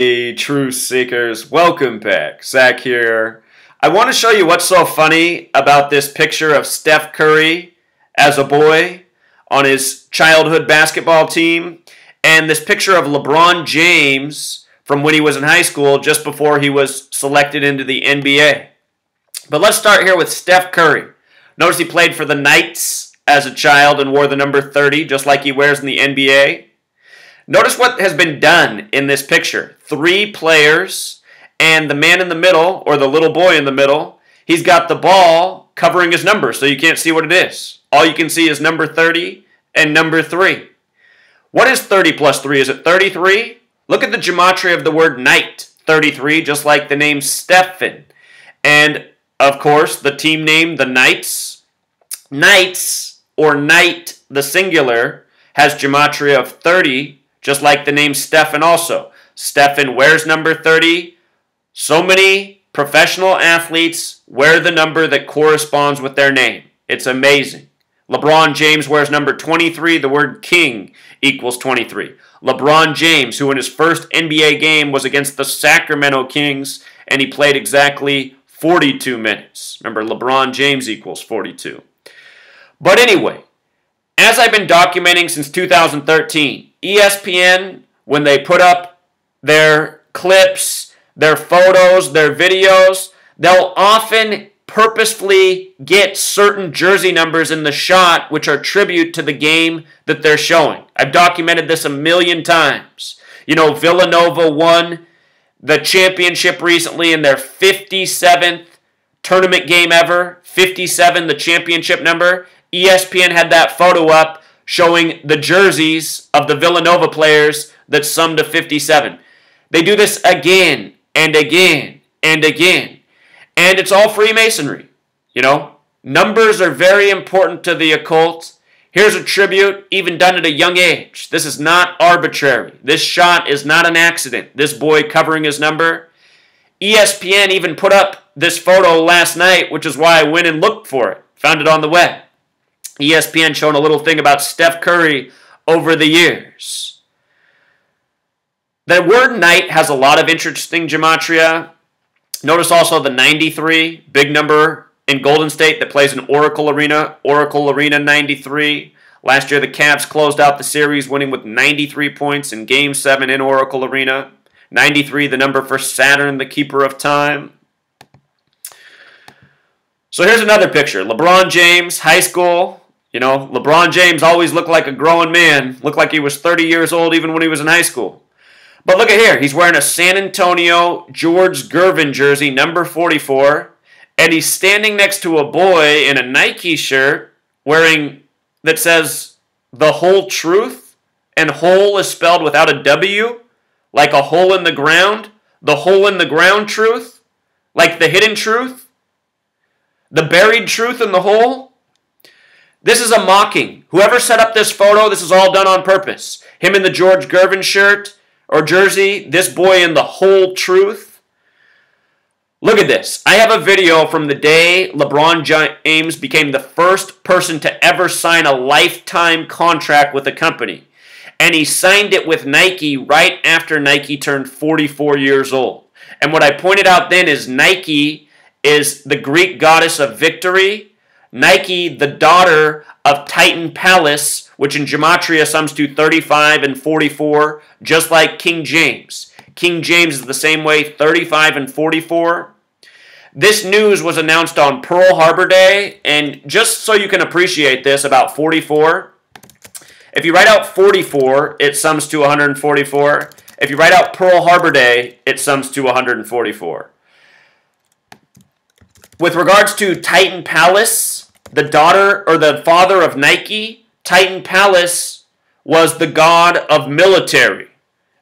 Hey, truth seekers, welcome back. Zach here. I want to show you what's so funny about this picture of Steph Curry as a boy on his childhood basketball team and this picture of LeBron James from when he was in high school just before he was selected into the NBA. But let's start here with Steph Curry. Notice he played for the Knights as a child and wore the number 30 just like he wears in the NBA. Notice what has been done in this picture. 3 players, and the man in the middle, or the little boy in the middle, he's got the ball covering his number, so you can't see what it is. All you can see is number 30 and number 3. What is 30 plus 3? Is it 33? Look at the gematria of the word knight. 33, just like the name Stephen. And, of course, the team name, the Knights. Knights, or knight, the singular, has gematria of 30, just like the name Stephen also. Stephen wears number 30. So many professional athletes wear the number that corresponds with their name. It's amazing. LeBron James wears number 23. The word king equals 23. LeBron James, who in his first NBA game was against the Sacramento Kings, and he played exactly 42 minutes. Remember, LeBron James equals 42. But anyway, as I've been documenting since 2013, ESPN, when they put up their clips, their photos, their videos, they'll often purposefully get certain jersey numbers in the shot which are tribute to the game that they're showing. I've documented this a million times. You know, Villanova won the championship recently in their 57th tournament game ever. 57, the championship number. ESPN had that photo up showing the jerseys of the Villanova players that summed to 57. They do this again and again and again. And it's all Freemasonry. You know, numbers are very important to the occult. Here's a tribute, even done at a young age. This is not arbitrary. This shot is not an accident. This boy covering his number. ESPN even put up this photo last night, which is why I went and looked for it. Found it on the web. ESPN showing a little thing about Steph Curry over the years. The word knight has a lot of interesting gematria. Notice also the 93, big number in Golden State that plays in Oracle Arena. Oracle Arena 93. Last year the Cavs closed out the series winning with 93 points in Game 7 in Oracle Arena. 93, the number for Saturn, the keeper of time. So here's another picture. LeBron James, high school. You know, LeBron James always looked like a growing man. Looked like he was 30 years old even when he was in high school. But look at here. He's wearing a San Antonio George Gervin jersey, number 44. And he's standing next to a boy in a Nike shirt wearing that says the whole truth. And whole is spelled without a W. Like a hole in the ground. The hole in the ground truth. Like the hidden truth. The buried truth in the hole. This is a mocking. Whoever set up this photo, this is all done on purpose. Him in the George Gervin shirt or jersey, this boy in the whole truth. Look at this. I have a video from the day LeBron James became the first person to ever sign a lifetime contract with a company. And he signed it with Nike right after Nike turned 44 years old. And what I pointed out then is Nike is the Greek goddess of victory. Nike, the daughter of Titan Pallas, which in gematria sums to 35 and 44, just like King James. King James is the same way, 35 and 44. This news was announced on Pearl Harbor Day, and just so you can appreciate this about 44, if you write out 44, it sums to 144. If you write out Pearl Harbor Day, it sums to 144. With regards to Titan Pallas, the daughter or the father of Nike, Titan Pallas was the god of military.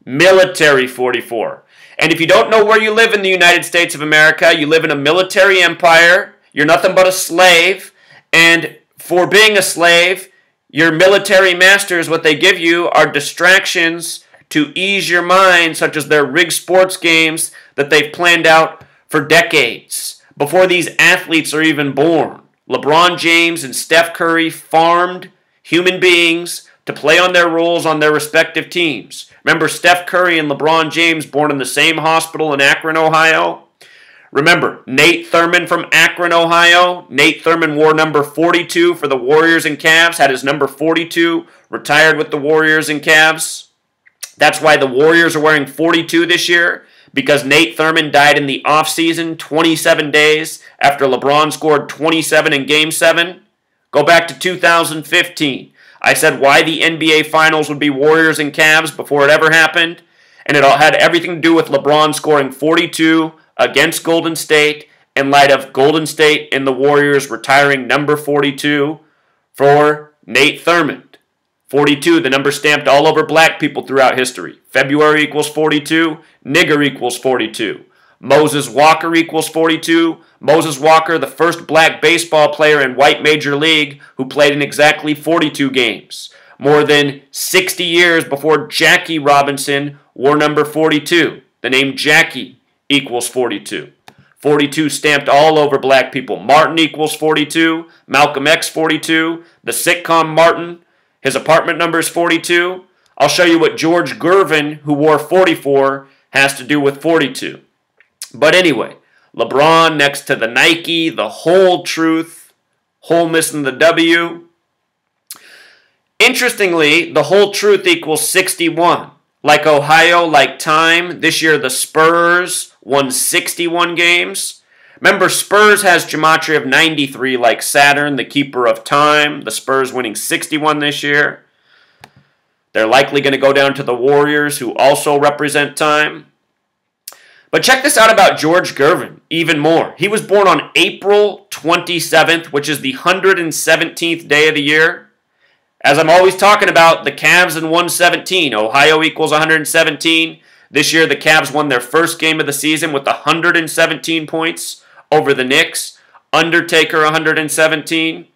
Military 44. And if you don't know where you live in the United States of America, you live in a military empire, you're nothing but a slave, and for being a slave, your military masters, what they give you are distractions to ease your mind, such as their rigged sports games that they've planned out for decades. Before these athletes are even born, LeBron James and Steph Curry farmed human beings to play on their roles on their respective teams. Remember Steph Curry and LeBron James born in the same hospital in Akron, Ohio? Remember, Nate Thurmond from Akron, Ohio. Nate Thurmond wore number 42 for the Warriors and Cavs, had his number 42, retired with the Warriors and Cavs. That's why the Warriors are wearing 42 this year, because Nate Thurmond died in the offseason 27 days after LeBron scored 27 in Game 7. Go back to 2015. I said why the NBA Finals would be Warriors and Cavs before it ever happened, and it all had everything to do with LeBron scoring 42 against Golden State in light of Golden State and the Warriors retiring number 42 for Nate Thurmond. 42, the number stamped all over black people throughout history. February equals 42, nigger equals 42. Moses Walker equals 42. Moses Walker, the first black baseball player in white major league who played in exactly 42 games. More than 60 years before Jackie Robinson wore number 42. The name Jackie equals 42. 42 stamped all over black people. Martin equals 42. Malcolm X 42. The sitcom Martin, his apartment number is 42. I'll show you what George Gervin, who wore 44, has to do with 42. But anyway, LeBron next to the Nike, the whole truth, whole missing the W. Interestingly, the whole truth equals 61. Like Ohio, like time, this year the Spurs won 61 games. Remember, Spurs has gematria of 93 like Saturn, the keeper of time. The Spurs winning 61 this year. They're likely going to go down to the Warriors, who also represent time. But check this out about George Gervin, even more. He was born on April 27th, which is the 117th day of the year. As I'm always talking about, the Cavs in 117. Ohio equals 117. This year, the Cavs won their first game of the season with 117 points over the Knicks. Undertaker, 117.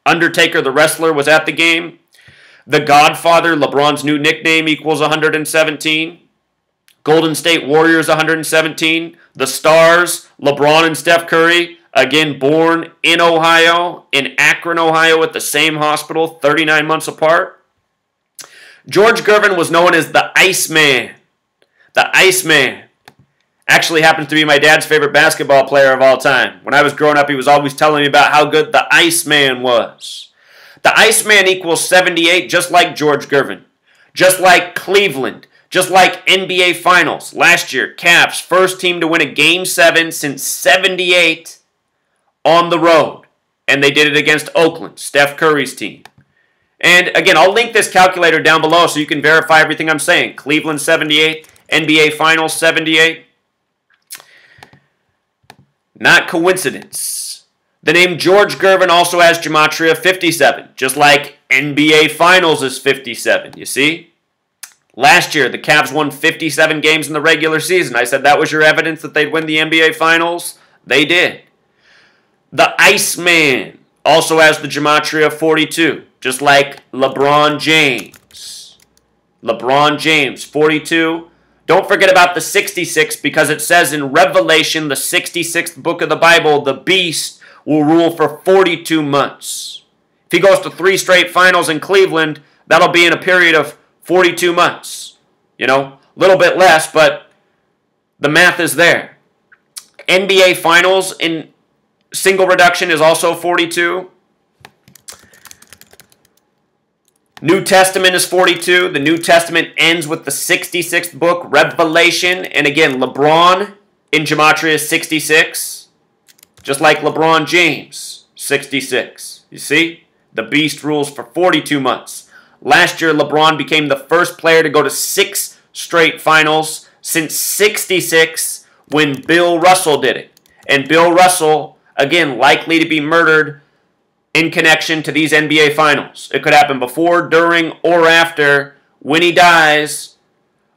Undertaker, the wrestler, was at the game. The Godfather, LeBron's new nickname, equals 117. Golden State Warriors, 117. The Stars, LeBron and Steph Curry, again born in Ohio, in Akron, Ohio, at the same hospital, 39 months apart. George Gervin was known as the Iceman. The Iceman. Actually happens to be my dad's favorite basketball player of all time. When I was growing up, he was always telling me about how good the Iceman was. The Iceman equals 78, just like George Gervin. Just like Cleveland. Just like NBA Finals. Last year, Cavs, first team to win a Game 7 since 78 on the road. And they did it against Oakland, Steph Curry's team. And again, I'll link this calculator down below so you can verify everything I'm saying. Cleveland 78, NBA Finals 78. Not coincidence. The name George Gervin also has gematria 57, just like NBA Finals is 57, you see? Last year, the Cavs won 57 games in the regular season. I said that was your evidence that they'd win the NBA Finals. They did. The Iceman also has the gematria of 42, just like LeBron James. LeBron James, 42. Don't forget about the 66, because it says in Revelation, the 66th book of the Bible, the beast will rule for 42 months. If he goes to 3 straight finals in Cleveland, that'll be in a period of 42 months. You know, a little bit less, but the math is there. NBA Finals in single reduction is also 42. New Testament is 42. The New Testament ends with the 66th book, Revelation. And again, LeBron in gematria is 66. Just like LeBron James, 66. You see? The beast rules for 42 months. Last year, LeBron became the first player to go to 6 straight finals since 66 when Bill Russell did it. And Bill Russell, again, likely to be murdered in connection to these NBA Finals. It could happen before, during, or after. When he dies,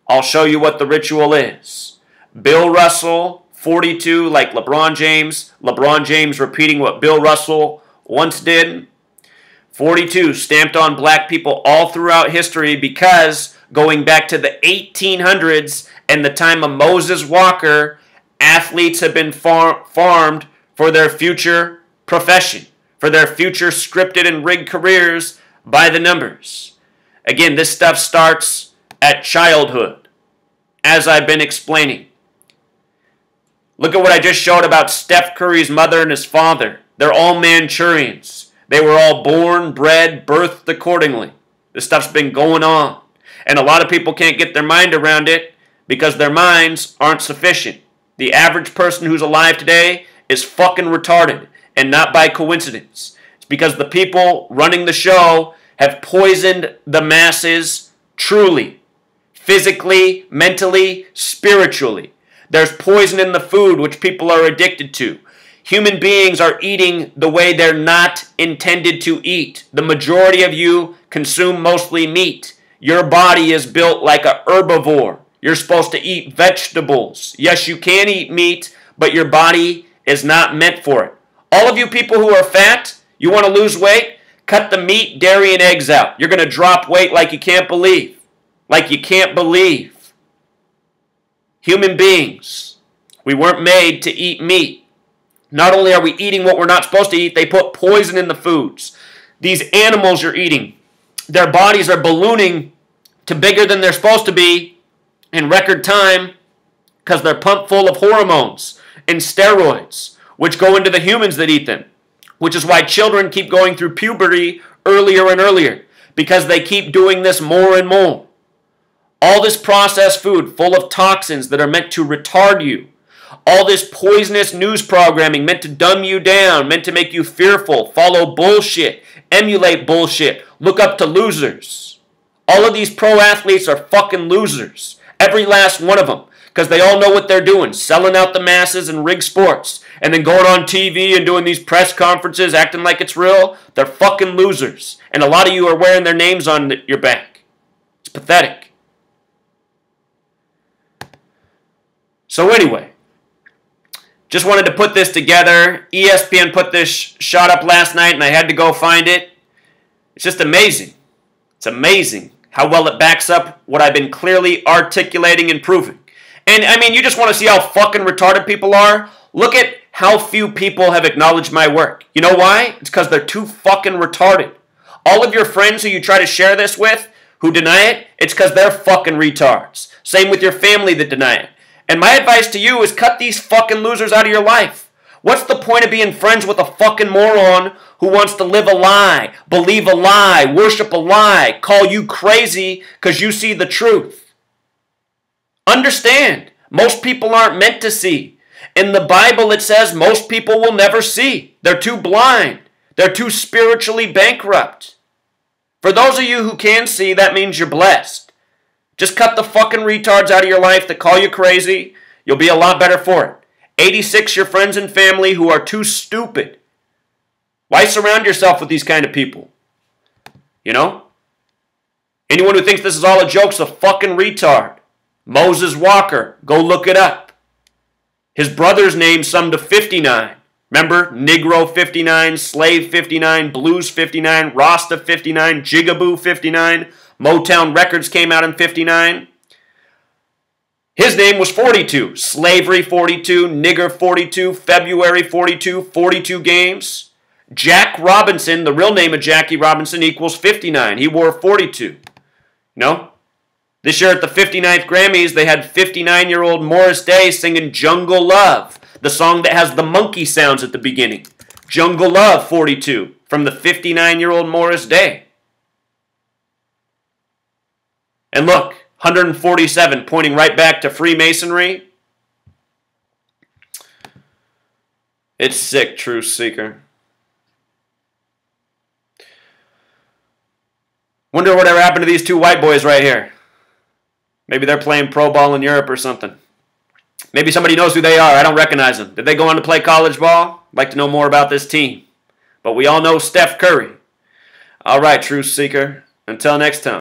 I'll show you what the ritual is. Bill Russell, 42, like LeBron James. LeBron James repeating what Bill Russell once did. 42, stamped on black people all throughout history, because going back to the 1800s and the time of Moses Walker, athletes have been farmed for their future profession, for their future scripted and rigged careers by the numbers. Again, this stuff starts at childhood, as I've been explaining. Look at what I just showed about Steph Curry's mother and his father. They're all Manchurians. They were all born, bred, birthed accordingly. This stuff's been going on. And a lot of people can't get their mind around it because their minds aren't sufficient. The average person who's alive today is fucking retarded, and not by coincidence. It's because the people running the show have poisoned the masses truly, physically, mentally, spiritually. There's poison in the food which people are addicted to. Human beings are eating the way they're not intended to eat. The majority of you consume mostly meat. Your body is built like a herbivore. You're supposed to eat vegetables. Yes, you can eat meat, but your body is not meant for it. All of you people who are fat, you want to lose weight, cut the meat, dairy, and eggs out. You're going to drop weight like you can't believe. Like you can't believe. Human beings, we weren't made to eat meat. Not only are we eating what we're not supposed to eat, they put poison in the foods. These animals you're eating, their bodies are ballooning to bigger than they're supposed to be in record time because they're pumped full of hormones and steroids, which go into the humans that eat them, which is why children keep going through puberty earlier and earlier, because they keep doing this more and more. All this processed food full of toxins that are meant to retard you. All this poisonous news programming meant to dumb you down, meant to make you fearful, follow bullshit, emulate bullshit, look up to losers. All of these pro athletes are fucking losers. Every last one of them. Because they all know what they're doing, selling out the masses and rigged sports, and then going on TV and doing these press conferences, acting like it's real. They're fucking losers. And a lot of you are wearing their names on your back. It's pathetic. So anyway, just wanted to put this together. ESPN put this shot up last night, and I had to go find it. It's just amazing. It's amazing how well it backs up what I've been clearly articulating and proving. And, I mean, you just want to see how fucking retarded people are? Look at how few people have acknowledged my work. You know why? It's because they're too fucking retarded. All of your friends who you try to share this with, who deny it, it's because they're fucking retards. Same with your family that deny it. And my advice to you is cut these fucking losers out of your life. What's the point of being friends with a fucking moron who wants to live a lie, believe a lie, worship a lie, call you crazy because you see the truth? Understand, most people aren't meant to see. In the Bible it says most people will never see. They're too blind. They're too spiritually bankrupt. For those of you who can see, that means you're blessed. Just cut the fucking retards out of your life that call you crazy. You'll be a lot better for it. 86, your friends and family who are too stupid. Why surround yourself with these kind of people? You know? Anyone who thinks this is all a joke's a fucking retard. Moses Walker, go look it up. His brother's name summed to 59. Remember? Negro 59, Slave 59, Blues 59, Rasta 59, Jigaboo 59. Motown Records came out in 59. His name was 42. Slavery 42, Nigger 42, February 42, 42 games. Jack Robinson, the real name of Jackie Robinson, equals 59. He wore 42. No? This year at the 59th Grammys, they had 59-year-old Morris Day singing Jungle Love, the song that has the monkey sounds at the beginning. Jungle Love 42 from the 59-year-old Morris Day. And look, 147 pointing right back to Freemasonry. It's sick, Truth Seeker. Wonder whatever happened to these two white boys right here. Maybe they're playing pro ball in Europe or something. Maybe somebody knows who they are. I don't recognize them. Did they go on to play college ball? I'd like to know more about this team. But we all know Steph Curry. All right, Truth Seeker. Until next time.